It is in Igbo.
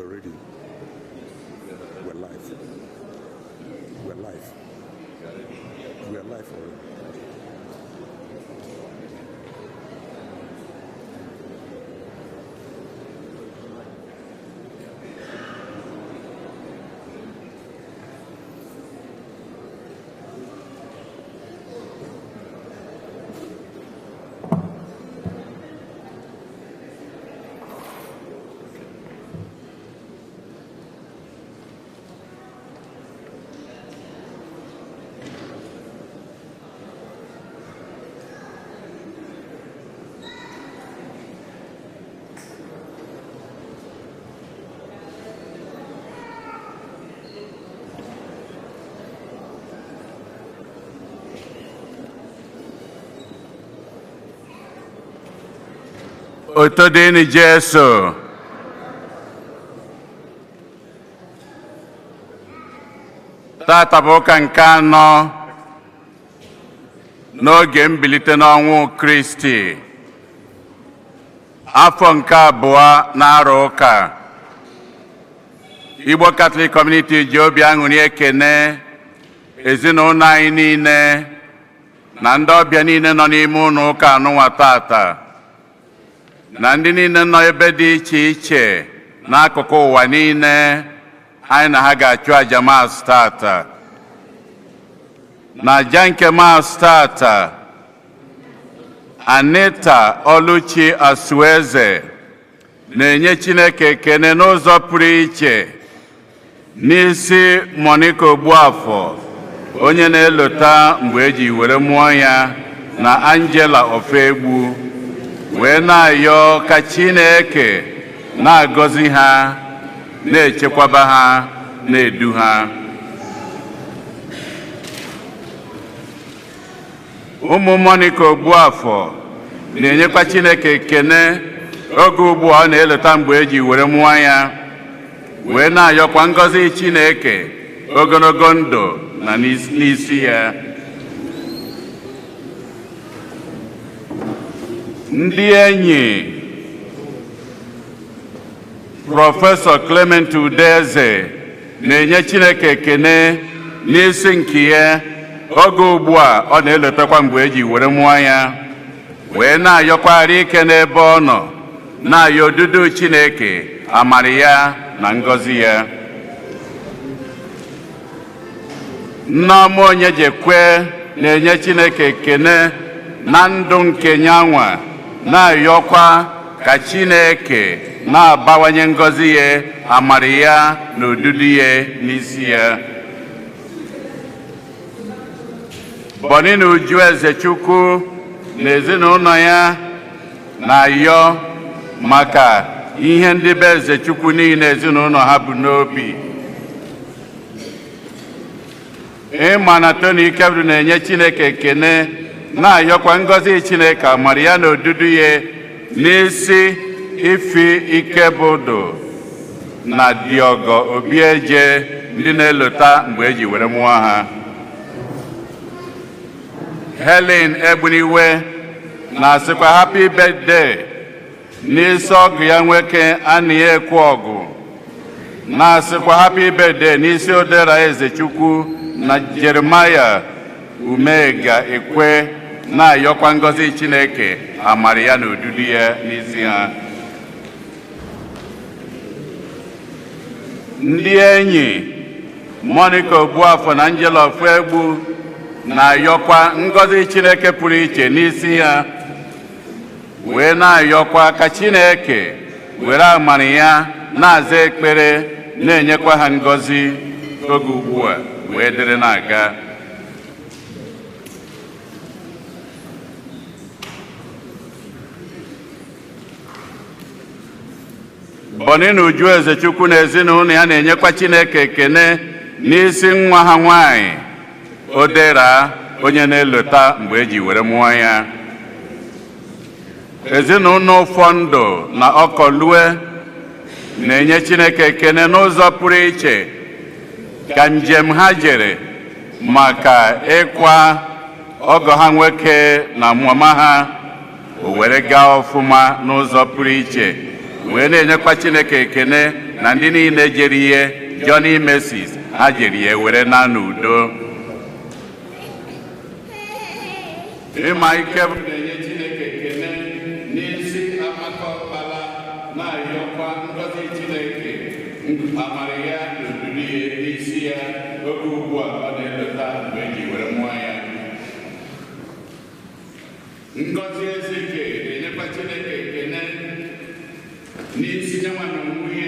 Already. We're live. We're live. We're live already. Otodeni Jesu. Tata bụ ụka nke anọ n'oge mbilite n'ọnwụ Kristi. Afọ nke abụọ na-arụ ụka. Igbo Catholic Community ji obi aṅụrị ekene ezinụlọ anyị niile na ndị ọbịa niile nọ n'ime ụlọ ụka anụnwa tata. Na ndị niile nọ ebe dị iche iche n'akụkụ ụwa niile anyị na ha ga-achụ aja Mass tata. Na aja nke Mass tata, Anita Oluchi Asueze na-enye Chineke ekene n'ụzọ pụrụ iche n'isi Monica Ogbuafọ, onye na-elota mgbe eji were mụọ ya, na Angela Ofegbu, wee na-ayọ ka Chineke na-agọzi ha, na-echekwaba ha, na-edu ha. Ụmụ Monica Ogbuafọ na-enyekwa Chineke ekene oge ugbu ọ na-eleta mgbe eji were mụọ ya, wee na-ayọkwa ngọzi Chineke ogologo ndụ na n'isi ya. Ndị enyi Prọfesọ Clement Udeze na-enye Chineke ekene n'isi nke ya oge ugbu a ọ na-elotakwa mgbe eji were mụọ ya, wee na-ayọkwara ike n'ebe ọ nọ, na-ayọ odudu Chineke, amara ya na ngọzi ya. Nneọma Onyejekwe na-enye Chineke ekene na ndụ nke nyanwa, na-ayọkwa ka Chineke na-abawanye ngọzi ya, amara ya na odudu ya n'isi ya. Bonina Uju Ezechukwu na ezinụlọ ya na-ayọ maka ihe ndị be Ezechukwu niile ezinụlọ ha bụ n'obi. Ịma na Tony Ikebru na-enye Chineke ekene, na-ayọkwa ngọzi Chineke, amara ya na odudu ya n'isi Ifi Ikebudu na Diogo Obieje, ndị na-elota mgbe eji were mụọ ha. Helen Egbuniwe na-asịkwa happy birthday n'isi ọgụ ya nwoke Aniye Ekweọgụ, na-asịkwa happy birthday n'isi Odera Ezechukwu na Jeremiah Umega Ekwe, na-ayọkwa ngọzi Chineke, amara ya na odudu ya n'isi ha. Ndị enyi Monica Ogbuafọ na Angela Ofegbu na-ayọkwa ngọzi Chineke pụrụ iche n'isi ha, wee na-ayọkwa ka Chineke were amara ya na-aza ekpere, na-enyekwa ha ngọzi oge ugbu a wee dịrị na-aga. Bonina Uju Ezechukwu na ezinụlọ ya na-enyekwa Chineke ekene n'isi nwa ha nwanyị Odera, onye na-elota mgbe eji were mụọ ya. Ezinụlọ Ụfọndụ na Ọkọlue na-enye Chineke ekene n'ụzọ pụrụ iche ka njem ha jere maka ịkwa ọgọ ha nwoke na mama ha, o were gaa ọfụma n'ụzọ pụrụ iche. wee na-enyekwa Chineke ekene na ndị niile jere ihe Johnny Macy's ha jere ihe were na n'udo. Ịma ike bụ na-enye Chineke ekene n'isi Amaka Ọkpala na-ayọkwa ngọzi Chineke amara ya n'obibi ya n'isi ya oge ugbu a ọ na-eleta mgbe eji were mụọ ya. Ngọzi Ezike na-enyekwa Chineke ekene n'isi nyenwa na nwunye